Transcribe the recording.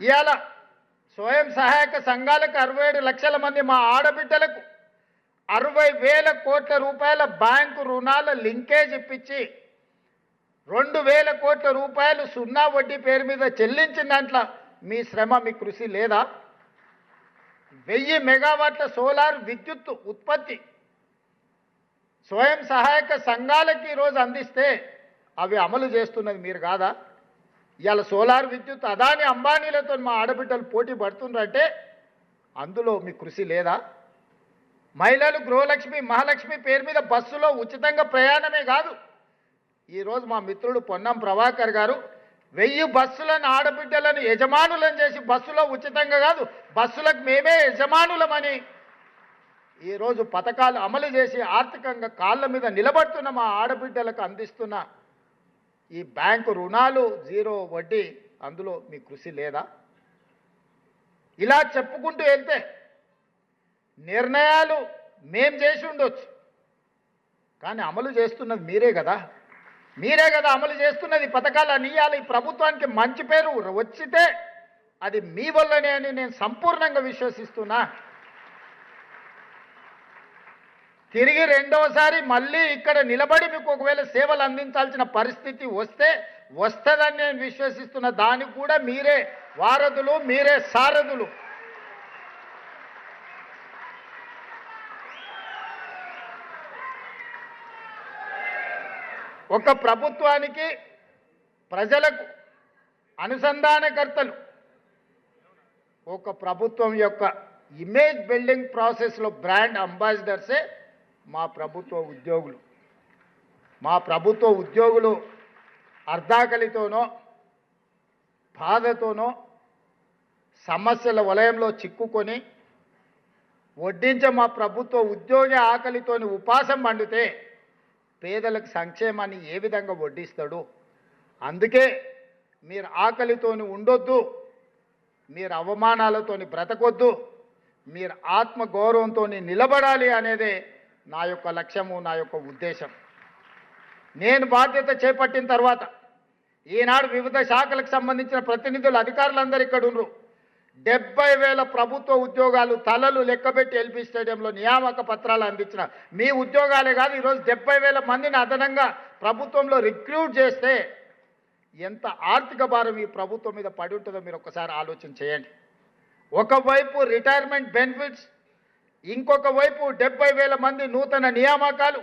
ఇవాళ స్వయం సహాయక సంఘాలకు 67 లక్షల మంది మా ఆడబిడ్డలకు 60,000 కోట్ల రూపాయల బ్యాంకు రుణాల లింకేజ్ ఇప్పించి 2,000 కోట్ల రూపాయలు సున్నా వడ్డీ పేరు మీద చెల్లించిన దాంట్లో మీ శ్రమ మీ కృషి లేదా? 1000 మెగావాట్ల సోలార్ విద్యుత్ ఉత్పత్తి స్వయం సహాయక సంఘాలకి ఈరోజు అందిస్తే అవి అమలు చేస్తున్నది మీరు కాదా? ఇవాళ సోలార్ విద్యుత్ అదాని అంబానీలతో మా ఆడబిడ్డలు పోటీ పడుతున్నారంటే అందులో మీ కృషి లేదా? మహిళలు గృహలక్ష్మి మహాలక్ష్మి పేరు మీద బస్సులో ఉచితంగా ప్రయాణమే కాదు, ఈరోజు మా మిత్రుడు పొన్నం ప్రభాకర్ గారు 1000 బస్సులను ఆడబిడ్డలను యజమానులను చేసి బస్సులో ఉచితంగా కాదు బస్సులకు మేమే యజమానులమని ఈరోజు పథకాలు అమలు చేసి ఆర్థికంగా కాళ్ళ మీద నిలబడుతున్న మా ఆడబిడ్డలకు అందిస్తున్న ఈ బ్యాంకు రుణాలు 0 వడ్డీ అందులో మీ కృషి లేదా? ఇలా చెప్పుకుంటూ వెళ్తే నిర్ణయాలు మేం చేసి ఉండొచ్చు, కానీ అమలు చేస్తున్నది మీరే కదా అమలు చేస్తున్నది. పథకాలు అనియాలి, ఈ ప్రభుత్వానికి మంచి పేరు వచ్చితే అది మీ వల్లనే అని నేను సంపూర్ణంగా విశ్వసిస్తున్నా. తిరిగి రెండోసారి మళ్ళీ ఇక్కడ నిలబడి మీకు ఒకవేళ సేవలు అందించాల్సిన పరిస్థితి వస్తుందని నేను విశ్వసిస్తున్న. దానికి కూడా మీరే వారధులు, మీరే సారథులు. ఒక ప్రభుత్వానికి ప్రజలకు అనుసంధానకర్తలు, ఒక ప్రభుత్వం యొక్క ఇమేజ్ బిల్డింగ్ ప్రాసెస్లో బ్రాండ్ అంబాసిడర్సే మా ప్రభుత్వ ఉద్యోగులు. మా ప్రభుత్వ ఉద్యోగులు అర్ధాకలితోనో బాధతోనో సమస్యల వలయంలో చిక్కుకొని వడ్డించే మా ప్రభుత్వ ఉద్యోగి ఆకలితోని ఉపాసం పండితే పేదలకు సంక్షేమాన్ని ఏ విధంగా వడ్డిస్తాడు? అందుకే మీరు ఆకలితోని ఉండొద్దు, మీరు అవమానాలతోని బ్రతకొద్దు, మీరు ఆత్మగౌరవంతో నిలబడాలి అనేదే నా యొక్క లక్ష్యము, నా యొక్క ఉద్దేశం. నేను బాధ్యత చేపట్టిన తర్వాత ఈనాడు వివిధ శాఖలకు సంబంధించిన ప్రతినిధులు అధికారులందరూ ఇక్కడ ఉన్నారు. 70,000 ప్రభుత్వ ఉద్యోగాలు తలలు లెక్కబెట్టి ఎల్బీ స్టేడియంలో నియామక పత్రాలు అందించిన మీ ఉద్యోగాలే కాదు, ఈరోజు 70,000 మందిని అదనంగా ప్రభుత్వంలో రిక్రూట్ చేస్తే ఎంత ఆర్థిక భారం ఈ ప్రభుత్వం మీద పడి ఉంటుందో మీరు ఒక్కసారి ఆలోచన చేయండి. ఒకవైపు రిటైర్మెంట్ బెనిఫిట్స్, ఇంకొక వైపు 70,000 మంది నూతన నియామకాలు.